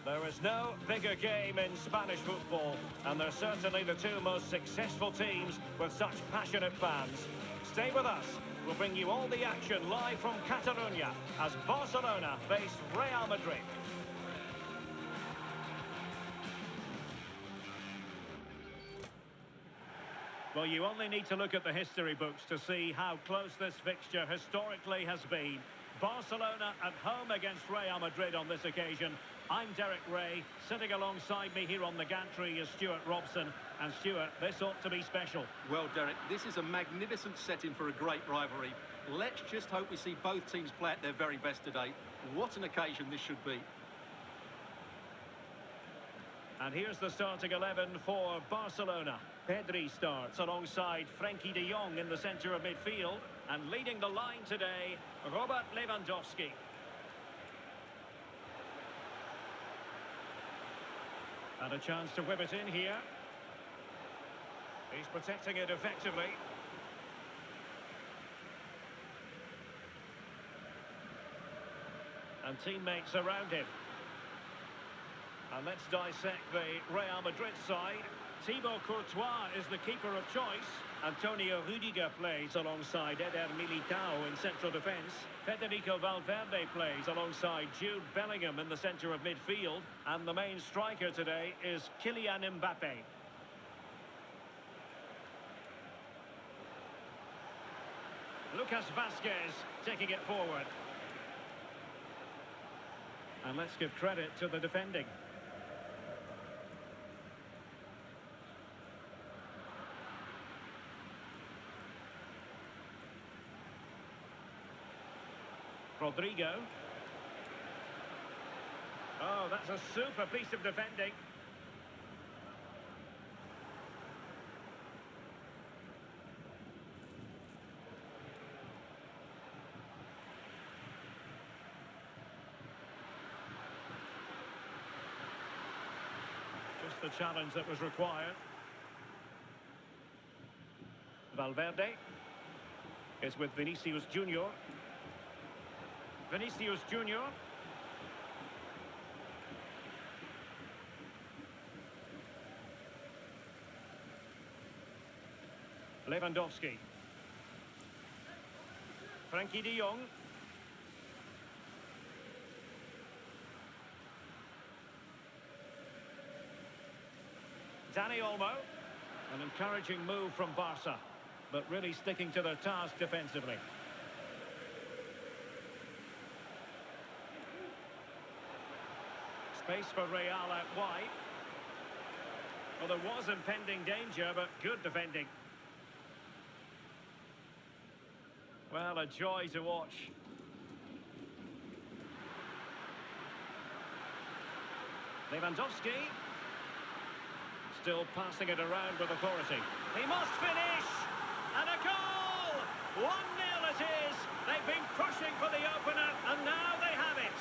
There is no bigger game in Spanish football, and they're certainly the two most successful teams with such passionate fans. Stay with us. We'll bring you all the action live from Catalonia as Barcelona face Real Madrid. Well, you only need to look at the history books to see how close this fixture historically has been. Barcelona at home against Real Madrid on this occasion. I'm Derek Ray. Sitting alongside me here on the gantry is Stuart Robson. And Stuart, this ought to be special. Well, Derek, this is a magnificent setting for a great rivalry. Let's just hope we see both teams play at their very best today. What an occasion this should be. And here's the starting 11 for Barcelona. Pedri starts alongside Frenkie de Jong in the centre of midfield. And leading the line today, Robert Lewandowski. And a chance to whip it in here. He's protecting it effectively. And teammates around him. And let's dissect the Real Madrid side. Thibaut Courtois is the keeper of choice. Antonio Rüdiger plays alongside Eder Militao in central defence. Federico Valverde plays alongside Jude Bellingham in the centre of midfield. And the main striker today is Kylian Mbappe. Lucas Vazquez taking it forward. And let's give credit to the defending. Rodrigo. Oh, that's a super piece of defending. Just the challenge that was required. Valverde is with Vinicius Junior. Vinicius Junior. Lewandowski. Frenkie de Jong. Dani Olmo. An encouraging move from Barca, but really sticking to their task defensively. Space for Real out wide. Well, there was impending danger, but good defending. Well, a joy to watch. Lewandowski. Still passing it around with authority. He must finish! And a goal! 1-0 it is! They've been pushing for the opener, and now they have it.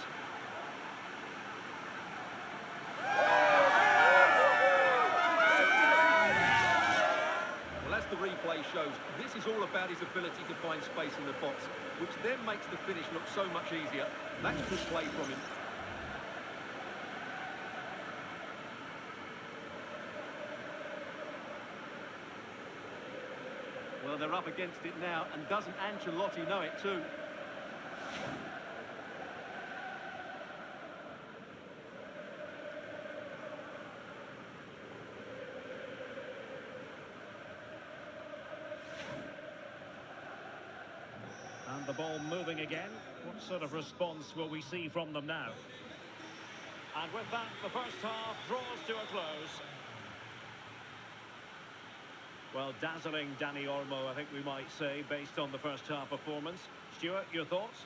Well, as the replay shows, this is all about his ability to find space in the box, which then makes the finish look so much easier. That's good play from him. Well, they're up against it now, and doesn't Ancelotti know it too? And the ball moving again. What sort of response will we see from them now? And with that, the first half draws to a close. Well, dazzling Dani Olmo, I think we might say, based on the first half performance. Stuart, your thoughts?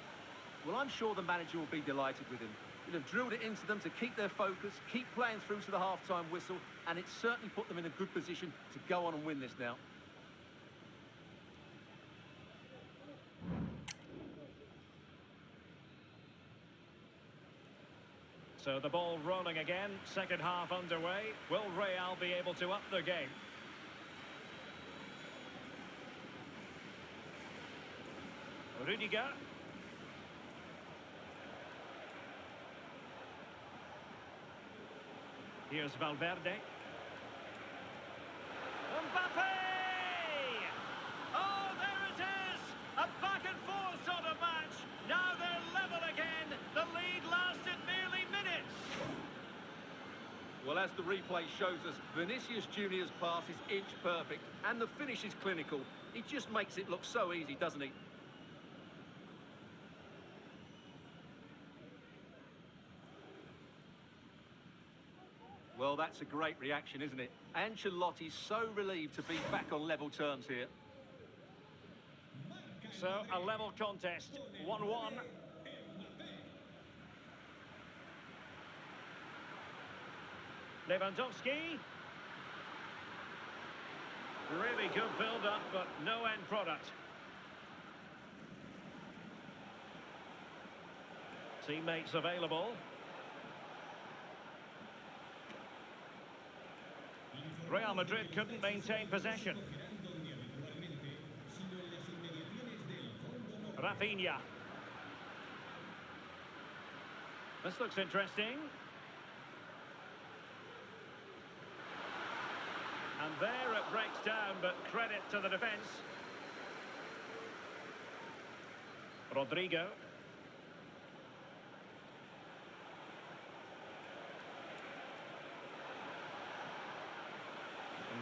Well, I'm sure the manager will be delighted with him. He'll have drilled it into them to keep their focus, keep playing through to the half-time whistle, and it's certainly put them in a good position to go on and win this now. So the ball rolling again, second half underway. Will Real be able to up their game? Rüdiger. Here's Valverde. Mbappe! Oh, there it is! A back and forth sort of match. Now they're level again. The lead lasted nearly minutes. Well, as the replay shows us, Vinicius Junior's pass is inch perfect, and the finish is clinical. He just makes it look so easy, doesn't he? Well, that's a great reaction, isn't it? Ancelotti's so relieved to be back on level terms here. So, a level contest, 1-1. Lewandowski. Really good build-up, but no end product. Teammates available. Real Madrid couldn't maintain possession. Rafinha. This looks interesting. And there it breaks down, but credit to the defence. Rodrigo.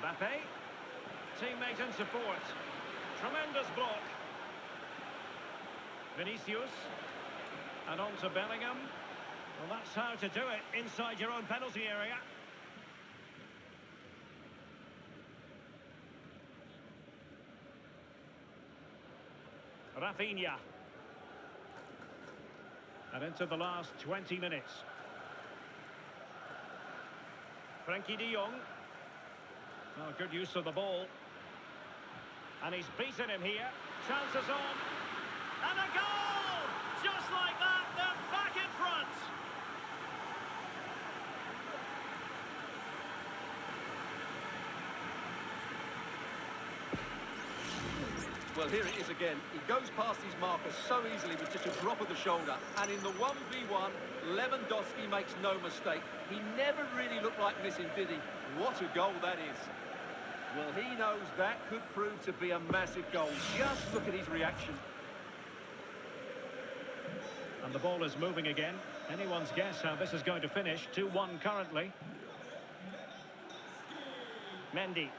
Mbappe. Teammate and support. Tremendous block. Vinicius. And on to Bellingham. Well, that's how to do it inside your own penalty area. Rafinha. And into the last 20 minutes. Frankie de Jong. Oh, good use of the ball. And he's beaten him here. Chances on. And a goal! Just like that, they're back in front. Well, here it is again. He goes past his marker so easily with just a drop of the shoulder. And in the 1v1, Lewandowski makes no mistake. He never really looked like missing, did he? What a goal that is. Well, he knows that could prove to be a massive goal. Just look at his reaction. And the ball is moving again. Anyone's guess how this is going to finish. 2-1 currently. Mendy.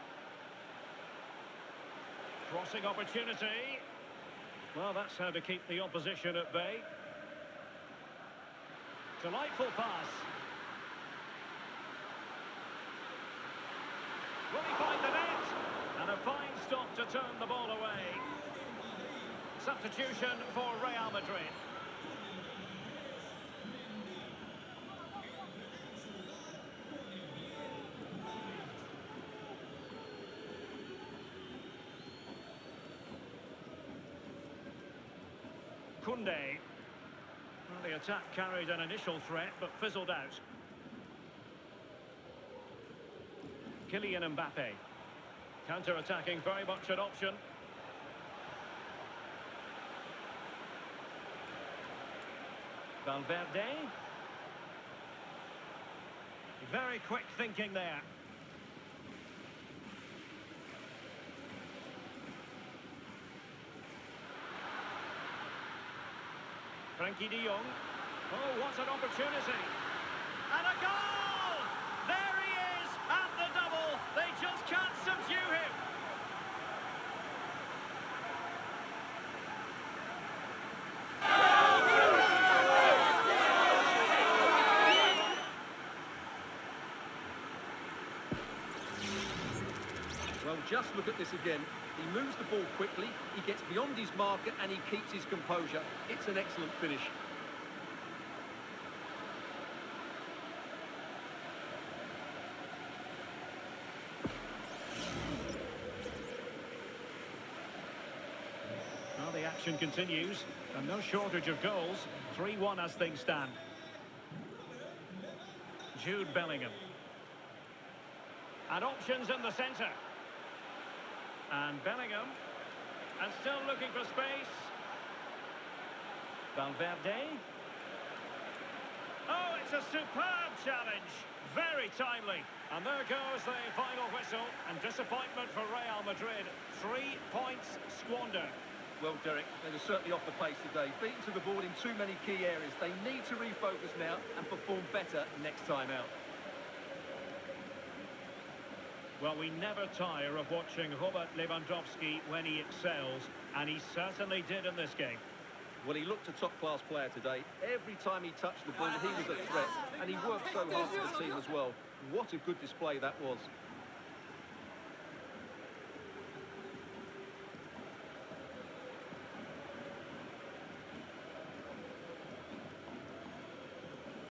Crossing opportunity. Well, that's how to keep the opposition at bay. Delightful pass. Will he find the net? And a fine stop to turn the ball away. Substitution for Real Madrid. Kunde. Well, the attack carried an initial threat, but fizzled out. Kylian Mbappe. Counter-attacking, very much an option. Valverde. Very quick thinking there. Frankie de Jong. Oh, what an opportunity. And a goal! There he is at the double. They just can't subdue him. Well, just look at this again. He moves the ball quickly, he gets beyond his marker and he keeps his composure. It's an excellent finish. Well, the action continues, and no shortage of goals. 3-1 as things stand. Jude Bellingham. And options in the centre. And Bellingham. And still looking for space. Valverde. Oh, it's a superb challenge. Very timely. And there goes the final whistle. And disappointment for Real Madrid. 3 points squandered. Well, Derek, they were certainly off the pace today. Beaten to the ball in too many key areas. They need to refocus now and perform better next time out. Well, we never tire of watching Robert Lewandowski when he excels, and he certainly did in this game. Well, he looked a top-class player today. Every time he touched the ball, he was a threat, and he worked so hard for the team as well. What a good display that was.